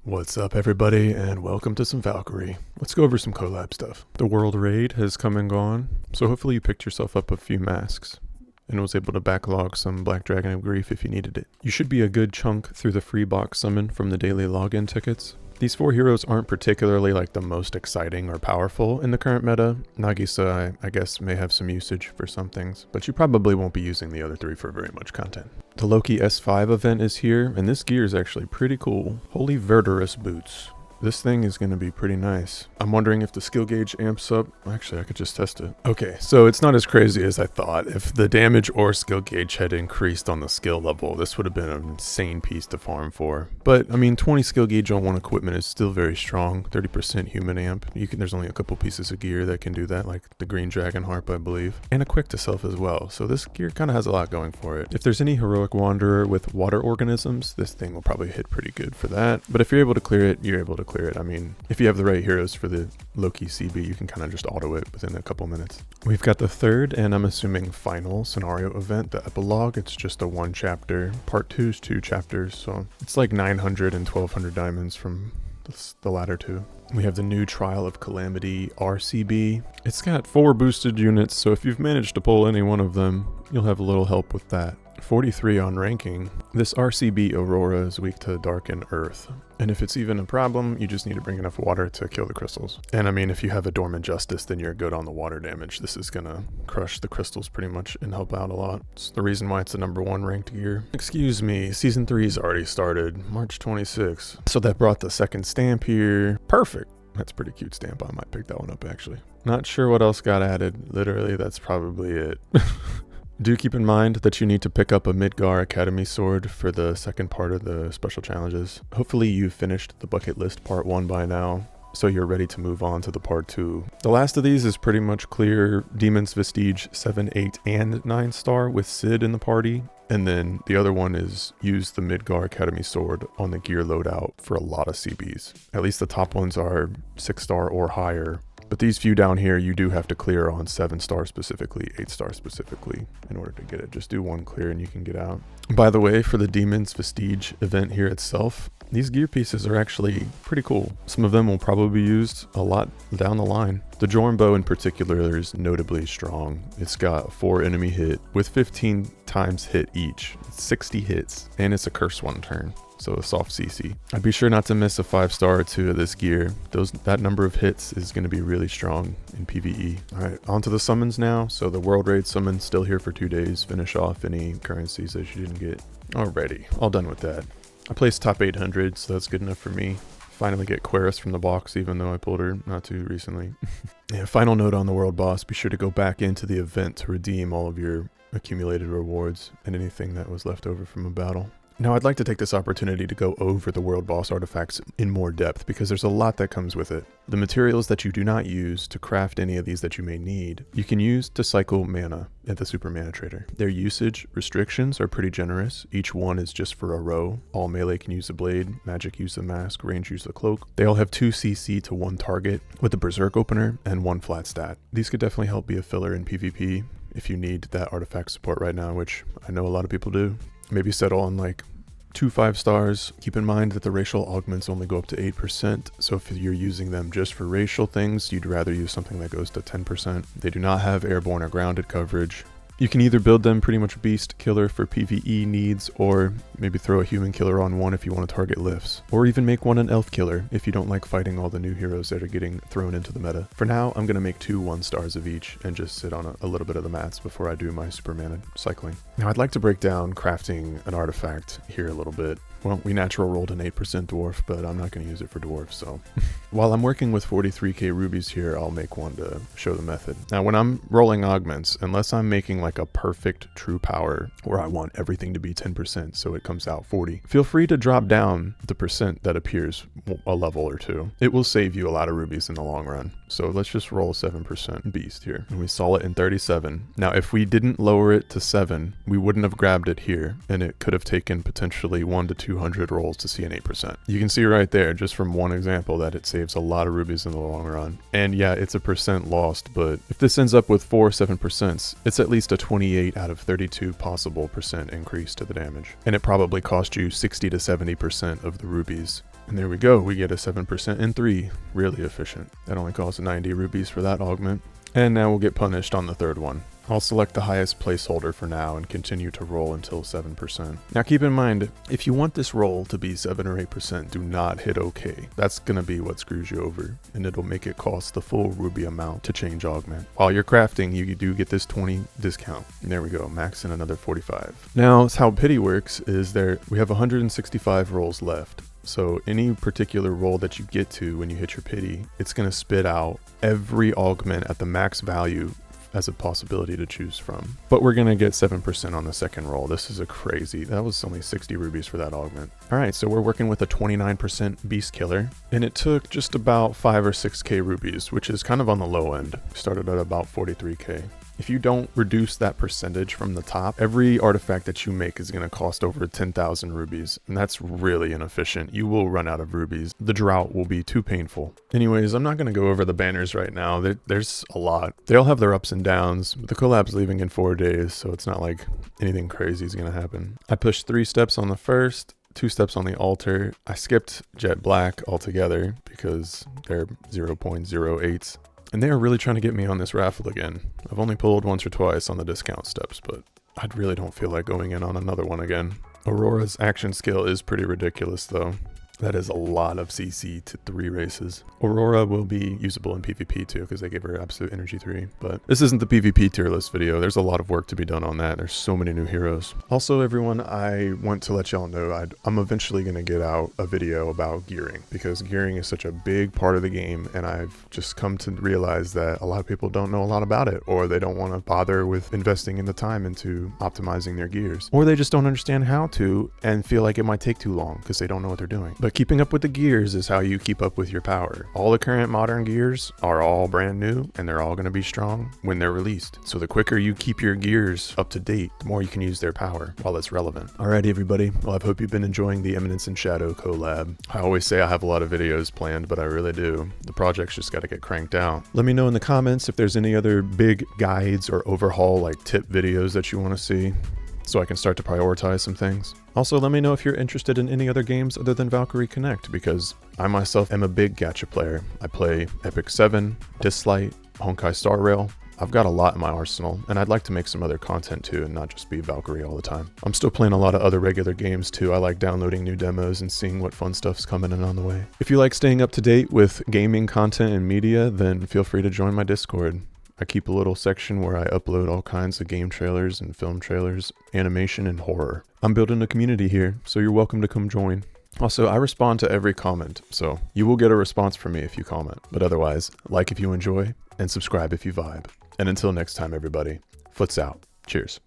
What's up everybody, and welcome to some Valkyrie. Let's go over some collab stuff. The world raid has come and gone, so hopefully you picked yourself up a few masks and was able to backlog some Black Dragon of Grief if you needed it. You should be a good chunk through the free box summon from the daily login tickets. These four heroes aren't particularly like the most exciting or powerful in the current meta. Nagisa, I guess, may have some usage for some things, but you probably won't be using the other three for very much content. The Loki S5 event is here, and this gear is actually pretty cool. Holy Verdurous boots. This thing is going to be pretty nice. I'm wondering if the skill gauge amps up. Actually, I could just test it. Okay, so it's not as crazy as I thought. If the damage or skill gauge had increased on the skill level, this would have been an insane piece to farm for. But, I mean, 20 skill gauge on one equipment is still very strong. 30% human amp. There's only a couple pieces of gear that can do that, like the Green Dragon Harp, I believe. And a quick to self as well. So this gear kind of has a lot going for it. If there's any heroic wanderer with water organisms, this thing will probably hit pretty good for that. But if you're able to clear it, you're able to clear it. I mean, if you have the right heroes for the Loki CB, you can kind of just auto it within a couple minutes. We've got the third, and I'm assuming final scenario event, the Epilog. It's just a one chapter. Part 2 is 2 chapters, so it's like 900 and 1200 diamonds from the latter two. We have the new trial of Calamity RCB. It's got 4 boosted units, so if you've managed to pull any one of them, you'll have a little help with that. 43 on ranking. This RCB Aurora is weak to Dark and Earth. And if it's even a problem, you just need to bring enough water to kill the crystals. And I mean, if you have a Dormant Justice, then you're good on the water damage. This is gonna crush the crystals pretty much and help out a lot. It's the reason why it's the #1 ranked gear. Excuse me, Season 3's already started, March 26th. So that brought the second stamp here. Perfect. That's a pretty cute stamp. I might pick that one up actually. Not sure what else got added. Literally, that's probably it. Do keep in mind that you need to pick up a Midgar Academy sword for the second part of the special challenges. Hopefully you've finished the bucket list part 1 by now, so you're ready to move on to the part 2. The last of these is pretty much clear Demon's Vestige 7, 8, and 9 star with Sid in the party. And then the other one is use the Midgar Academy sword on the gear loadout for a lot of CBs. At least the top ones are 6 star or higher. But these few down here, you do have to clear on 7 star specifically, 8 star specifically, in order to get it. Just do 1 clear and you can get out. By the way, for the Demon's Vestige event here itself, these gear pieces are actually pretty cool. Some of them will probably be used a lot down the line. The Jorn bow in particular is notably strong. It's got 4 enemy hit with 15 times hit each. It's 60 hits, and it's a curse 1 turn. So a soft CC. I'd be sure not to miss a 5 star or 2 of this gear. That number of hits is going to be really strong in PvE. Alright, on to the summons now. So the World Raid summon still here for 2 days. Finish off any currencies that you didn't get. Alrighty, all done with that. I placed top 800, so that's good enough for me. Finally get Querus from the box, even though I pulled her not too recently. Yeah, final note on the world boss, be sure to go back into the event to redeem all of your accumulated rewards and anything that was left over from a battle. Now I'd like to take this opportunity to go over the world boss artifacts in more depth because there's a lot that comes with it. The materials that you do not use to craft any of these that you may need, you can use to cycle mana at the Super Mana Trader. Their usage restrictions are pretty generous. Each one is just for a row. All melee can use the blade, magic use the mask, range use the cloak. They all have 2 CC to 1 target with the Berserk opener and 1 flat stat. These could definitely help be a filler in PvP if you need that artifact support right now, which I know a lot of people do. Maybe settle on like 2 5 stars. Keep in mind that the racial augments only go up to 8%, so if you're using them just for racial things, you'd rather use something that goes to 10%. They do not have airborne or grounded coverage. You can either build them pretty much beast killer for PvE needs, or maybe throw a human killer on one if you want to target lifts, or even make one an elf killer if you don't like fighting all the new heroes that are getting thrown into the meta. For now, I'm going to make 2 1 stars of each and just sit on a little bit of the mats before I do my super mana cycling. Now I'd like to break down crafting an artifact here a little bit. Well, we natural rolled an 8% dwarf, but I'm not going to use it for dwarf, so. While I'm working with 43k rubies here, I'll make one to show the method. Now, when I'm rolling augments, unless I'm making like a perfect true power, where I want everything to be 10%, so it comes out 40, feel free to drop down the percent that appears a level or 2. It will save you a lot of rubies in the long run. So let's just roll 7% beast here. And we saw it in 37. Now, if we didn't lower it to 7, we wouldn't have grabbed it here, and it could have taken potentially 1 to 200 rolls to see an 8%. You can see right there, just from one example, that it saves a lot of rubies in the long run. And yeah, it's a percent lost, but if this ends up with 4 7%, it's at least a 28 out of 32 possible percent increase to the damage. And it probably cost you 60 to 70% of the rubies And there we go, we get a 7% in 3. Really efficient. That only costs 90 rupees for that augment. And now we'll get punished on the third one. I'll select the highest placeholder for now and continue to roll until 7%. Now keep in mind, if you want this roll to be 7 or 8%, do not hit OK. That's gonna be what screws you over, and it'll make it cost the full ruby amount to change augment. While you're crafting, you do get this 20 discount. And there we go, max in another 45. Now, how pity works is we have 165 rolls left. So any particular roll that you get to when you hit your pity, it's gonna spit out every augment at the max value as a possibility to choose from. But we're gonna get 7% on the second roll. This is a crazy, that was only 60 rubies for that augment. All right, so we're working with a 29% beast killer, and it took just about 5 or 6k rubies, which is kind of on the low end. Started at about 43k. If you don't reduce that percentage from the top, every artifact that you make is going to cost over 10,000 rubies, and that's really inefficient. You will run out of rubies. The drought will be too painful. Anyways, I'm not going to go over the banners right now. There's a lot. They all have their ups and downs. The collab's leaving in 4 days, so it's not like anything crazy is going to happen. I pushed 3 steps on the first, 2 steps on the altar. I skipped jet black altogether because they're 0.08s. And they are really trying to get me on this raffle again. I've only pulled once or twice on the discount steps, but I really don't feel like going in on another one again. Aurora's action skill is pretty ridiculous though. That is a lot of CC to 3 races. Aurora will be usable in PvP too, because they gave her absolute energy 3. But this isn't the PvP tier list video. There's a lot of work to be done on that. There's so many new heroes. Also, everyone, I want to let y'all know I'm eventually going to get out a video about gearing, because gearing is such a big part of the game, and I've just come to realize that a lot of people don't know a lot about it, or they don't want to bother with investing in the time into optimizing their gears, or they just don't understand how to and feel like it might take too long because they don't know what they're doing. But keeping up with the gears is how you keep up with your power. All the current modern gears are all brand new, and they're all going to be strong when they're released. So the quicker you keep your gears up to date, the more you can use their power while it's relevant. Alrighty everybody, well, I hope you've been enjoying the Eminence and Shadow collab. I always say I have a lot of videos planned, but I really do. The project's just got to get cranked out. Let me know in the comments if there's any other big guides or overhaul like tip videos that you want to see, so I can start to prioritize some things. Also, let me know if you're interested in any other games other than Valkyrie Connect, because I myself am a big gacha player. I play Epic 7, Dislight, Honkai Star Rail. I've got a lot in my arsenal, and I'd like to make some other content too and not just be Valkyrie all the time. I'm still playing a lot of other regular games too. I like downloading new demos and seeing what fun stuff's coming in on the way. If you like staying up to date with gaming content and media, then feel free to join my Discord. I keep a little section where I upload all kinds of game trailers and film trailers, animation, and horror. I'm building a community here, so you're welcome to come join. Also, I respond to every comment, so you will get a response from me if you comment. But otherwise, like if you enjoy, and subscribe if you vibe. And until next time, everybody, foots out. Cheers.